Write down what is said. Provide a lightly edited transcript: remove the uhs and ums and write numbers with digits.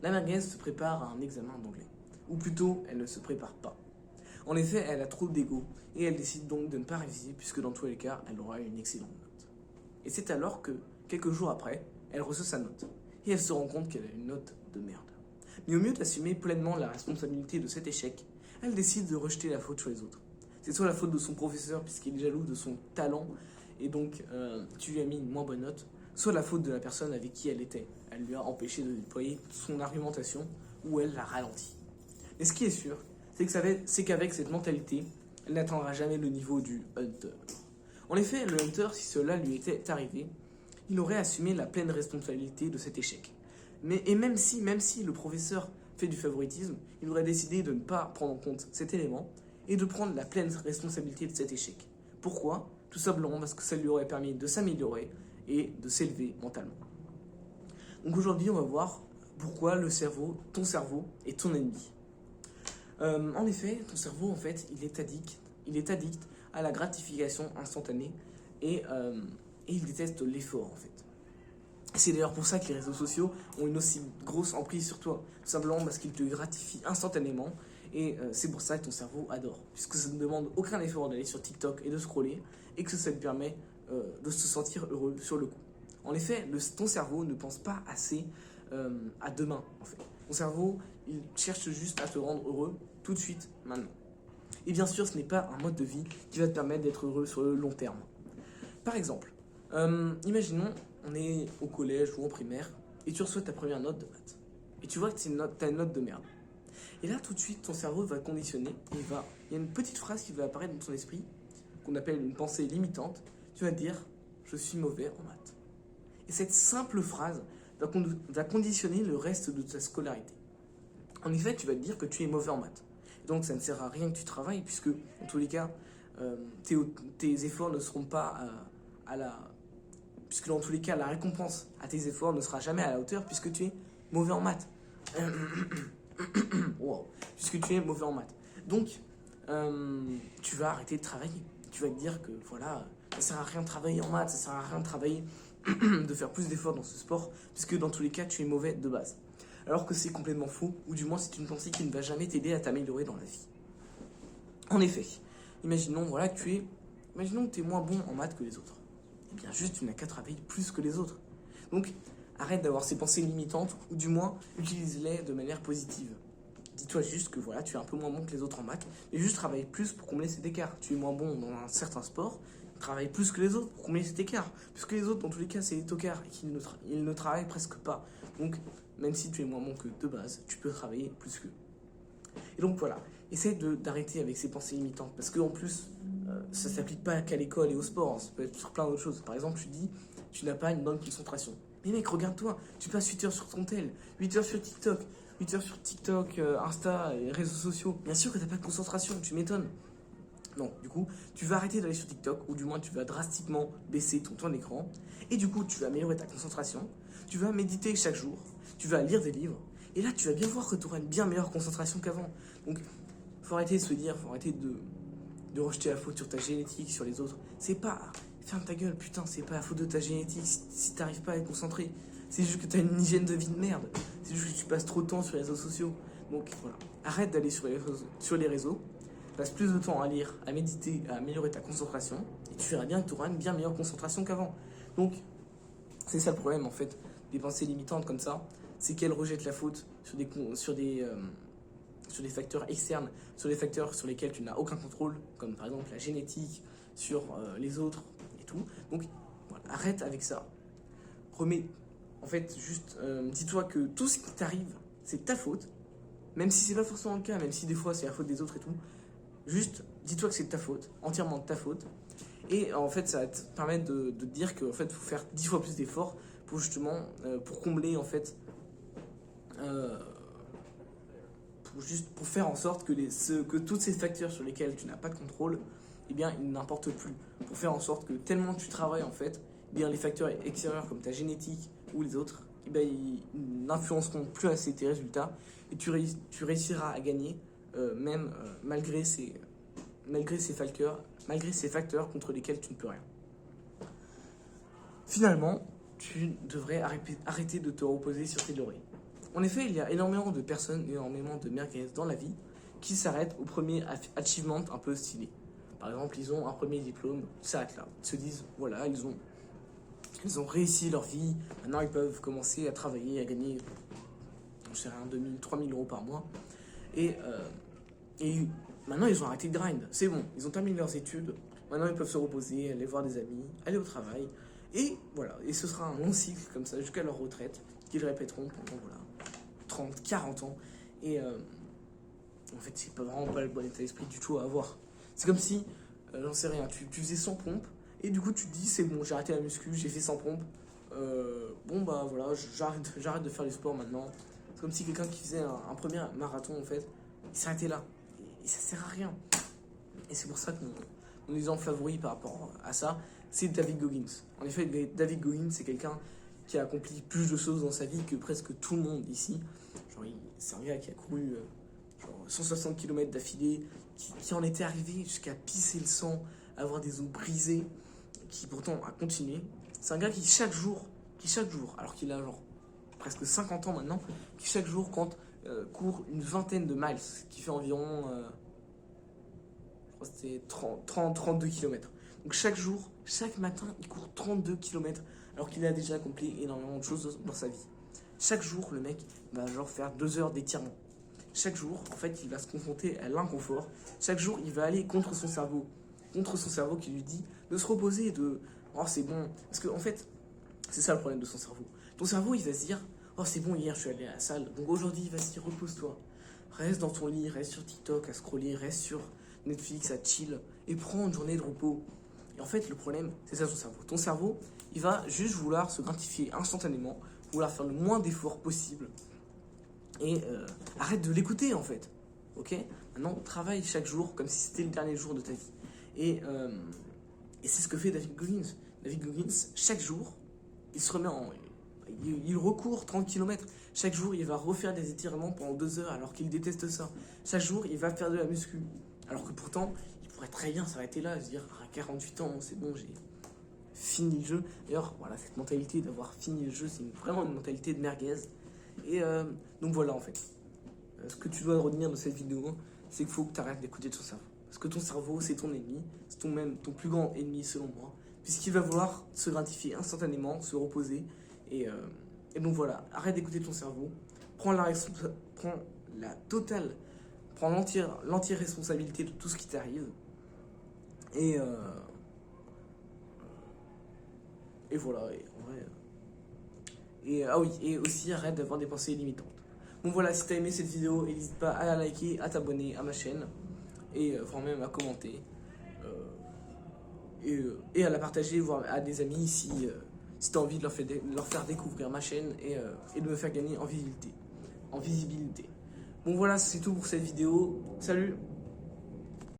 La merguez se prépare à un examen d'anglais. Ou plutôt, elle ne se prépare pas. En effet, elle a trop d'ego et elle décide donc de ne pas réviser puisque dans tous les cas, elle aura une excellente note. Et c'est alors que, quelques jours après, elle reçoit sa note. Et elle se rend compte qu'elle a une note de merde. Mais au mieux d'assumer pleinement la responsabilité de cet échec, elle décide de rejeter la faute sur les autres. C'est soit la faute de son professeur puisqu'il est jaloux de son talent et donc tu lui as mis une moins bonne note, soit la faute de la personne avec qui elle était. Elle lui a empêché de déployer son argumentation ou elle l'a ralenti. Mais ce qui est sûr, c'est qu'avec cette mentalité, elle n'atteindra jamais le niveau du hunter. En effet, le hunter, si cela lui était arrivé, il aurait assumé la pleine responsabilité de cet échec. Même si le professeur fait du favoritisme, il aurait décidé de ne pas prendre en compte cet élément et de prendre la pleine responsabilité de cet échec. Pourquoi ? Tout simplement parce que ça lui aurait permis de s'améliorer et de s'élever mentalement. Donc aujourd'hui, on va voir pourquoi ton cerveau est ton ennemi. En effet, ton cerveau, en fait, il est addict à la gratification instantanée et il déteste l'effort, en fait. C'est d'ailleurs pour ça que les réseaux sociaux ont une aussi grosse emprise sur toi, tout simplement parce qu'ils te gratifient instantanément et c'est pour ça que ton cerveau adore, puisque ça ne demande aucun effort d'aller sur TikTok et de scroller et que ça te permet de se sentir heureux sur le coup. En effet, ton cerveau ne pense pas assez à demain, en fait. Ton cerveau, il cherche juste à te rendre heureux tout de suite, maintenant. Et bien sûr, ce n'est pas un mode de vie qui va te permettre d'être heureux sur le long terme. Par exemple, imaginons, on est au collège ou en primaire et tu reçois ta première note de maths. Et tu vois que tu as une note de merde. Et là, tout de suite, ton cerveau va conditionner et il y a une petite phrase qui va apparaître dans ton esprit qu'on appelle une pensée limitante. Tu vas te dire, je suis mauvais en maths. Et cette simple phrase va conditionner le reste de ta scolarité. En effet, tu vas te dire que tu es mauvais en maths. Donc ça ne sert à rien que tu travailles puisque, en tous les cas, tes efforts ne seront pas puisque dans tous les cas, la récompense à tes efforts ne sera jamais à la hauteur puisque tu es mauvais en maths. Wow. Puisque tu es mauvais en maths. Donc, tu vas arrêter de travailler. Tu vas te dire que voilà, ça sert à rien de travailler en maths, ça sert à rien de travailler, de faire plus d'efforts dans ce sport, puisque dans tous les cas, tu es mauvais de base. Alors que c'est complètement faux, ou du moins c'est une pensée qui ne va jamais t'aider à t'améliorer dans la vie. En effet, imaginons que tu es moins bon en maths que les autres. Eh bien juste, tu n'as qu'à travailler plus que les autres. Donc, arrête d'avoir ces pensées limitantes, ou du moins, utilise-les de manière positive. Dis-toi juste que voilà, tu es un peu moins bon que les autres en maths, mais juste travaille plus pour combler cet écart. Tu es moins bon dans un certain sport, travaille plus que les autres pour combler cet écart. Puisque les autres, dans tous les cas, c'est des tocards et qu'ils ne travaillent presque pas. Donc, même si tu es moins bon que de base, tu peux travailler plus qu'eux. Et donc voilà, essaie d'arrêter avec ces pensées limitantes. Parce qu'en plus, ça ne s'applique pas qu'à l'école et au sport, hein. Ça peut être sur plein d'autres choses. Par exemple, tu dis, tu n'as pas une bonne concentration. Mais mec, regarde-toi, tu passes 8 heures sur ton tel, 8 heures sur TikTok, 8 heures sur TikTok, Insta, et réseaux sociaux. Bien sûr que tu n'as pas de concentration, tu m'étonnes. Non, du coup, tu vas arrêter d'aller sur TikTok, ou du moins tu vas drastiquement baisser ton temps d'écran. Et du coup, tu vas améliorer ta concentration, tu vas méditer chaque jour, tu vas lire des livres. Et là, tu vas bien voir que tu auras une bien meilleure concentration qu'avant. Donc, faut arrêter de se dire, faut arrêter de rejeter la faute sur ta génétique, sur les autres. C'est pas... Ferme ta gueule, putain, c'est pas la faute de ta génétique si t'arrives pas à être concentré. C'est juste que t'as une hygiène de vie de merde. C'est juste que tu passes trop de temps sur les réseaux sociaux. Donc voilà, arrête d'aller sur les réseaux. Passe plus de temps à lire, à méditer, à améliorer ta concentration. Et tu verras bien que tu auras une bien meilleure concentration qu'avant. Donc, c'est ça le problème en fait, des pensées limitantes comme ça. C'est qu'elles rejettent la faute sur des facteurs externes, sur des facteurs sur lesquels tu n'as aucun contrôle, comme par exemple la génétique, sur les autres et tout. Donc voilà, arrête avec ça. En fait, juste dis-toi que tout ce qui t'arrive, c'est ta faute, même si c'est pas forcément le cas, même si des fois c'est la faute des autres et tout. Juste dis-toi que c'est de ta faute, entièrement de ta faute. Et en fait, ça va te permettre de te dire qu'en fait, il faut faire 10 fois plus d'efforts pour justement, pour combler en fait, pour faire en sorte que tous ces facteurs sur lesquels tu n'as pas de contrôle, eh bien, ils n'importent plus. Pour faire en sorte que tellement tu travailles en fait, eh bien, les facteurs extérieurs comme ta génétique ou les autres, eh bien, ils n'influenceront plus assez tes résultats et tu réussiras à gagner malgré ces facteurs contre lesquels tu ne peux rien. Finalement, tu devrais arrêter de te reposer sur tes lauriers. En effet, il y a énormément de personnes, énormément de merguez dans la vie qui s'arrêtent au premier achievement un peu stylé. Par exemple, ils ont un premier diplôme, ils s'arrêtent là. Ils se disent, voilà, ils ont réussi leur vie, maintenant ils peuvent commencer à travailler, à gagner, je sais rien, 2000, 3000 euros par mois. Et maintenant ils ont arrêté de grind, c'est bon, ils ont terminé leurs études, maintenant ils peuvent se reposer, aller voir des amis, aller au travail. Et voilà, et ce sera un long cycle comme ça jusqu'à leur retraite, qu'ils répéteront pendant 30, 40 ans. Et en fait, c'est pas vraiment pas le bon état d'esprit du tout à avoir. C'est comme si, j'en sais rien, tu faisais 100 pompes, et du coup tu te dis, c'est bon, j'ai arrêté la muscu, j'ai fait 100 pompes, bon bah voilà, j'arrête de faire du sport maintenant. C'est comme si quelqu'un qui faisait un premier marathon, en fait, il s'arrêtait là. Et ça sert à rien. Et c'est pour ça que mon exemple favori par rapport à ça, c'est David Goggins. En effet, David Goggins, c'est quelqu'un qui a accompli plus de choses dans sa vie que presque tout le monde ici. Genre, c'est un gars qui a couru 160 km d'affilée, qui en était arrivé jusqu'à pisser le sang, avoir des os brisés, qui pourtant a continué. C'est un gars qui chaque jour, alors qu'il a genre presque 50 ans maintenant, qui chaque jour court une vingtaine de miles, ce qui fait environ je crois que c'était 32 km. Donc chaque jour, chaque matin, il court 32 km alors qu'il a déjà accompli énormément de choses dans sa vie. Chaque jour, le mec va genre faire 2 heures d'étirement. Chaque jour, en fait, il va se confronter à l'inconfort. Chaque jour, il va aller contre son cerveau qui lui dit de se reposer, oh c'est bon. Parce que en fait, c'est ça le problème de son cerveau. Ton cerveau, il va se dire, oh c'est bon, hier je suis allé à la salle, donc aujourd'hui il va se dire, repose-toi. Reste dans ton lit, reste sur TikTok à scroller, reste sur Netflix à chill et prends une journée de repos. Et en fait, le problème, c'est ça ton cerveau. Ton cerveau, il va juste vouloir se gratifier instantanément, vouloir faire le moins d'efforts possible. Et arrête de l'écouter en fait. Ok ? Maintenant, travaille chaque jour comme si c'était le dernier jour de ta vie. Et c'est ce que fait David Goggins. David Goggins, chaque jour, il se remet il recourt 30 km. Chaque jour, il va refaire des étirements pendant 2 heures alors qu'il déteste ça. Chaque jour, il va faire de la muscu. Alors que pourtant, il pourrait très bien s'arrêter là, se dire à 48 ans, c'est bon, j'ai fini le jeu. D'ailleurs, voilà, cette mentalité d'avoir fini le jeu, c'est vraiment une mentalité de merguez. Et donc voilà, en fait. Ce que tu dois retenir de cette vidéo, c'est qu'il faut que tu arrêtes d'écouter ton cerveau. Parce que ton cerveau, c'est ton ennemi. C'est ton plus grand ennemi, selon moi. Puisqu'il va vouloir se gratifier instantanément, se reposer. Et donc voilà, arrête d'écouter ton cerveau. Prends l'entière responsabilité de tout ce qui t'arrive. Et voilà. Ah oui, et aussi arrête d'avoir des pensées limitantes. Bon voilà, si t'as aimé cette vidéo, n'hésite pas à la liker, à t'abonner à ma chaîne. Et voire même à commenter. Et à la partager, voire à des amis si tu as envie de leur faire découvrir ma chaîne et de me faire gagner en visibilité. Bon voilà, c'est tout pour cette vidéo. Salut!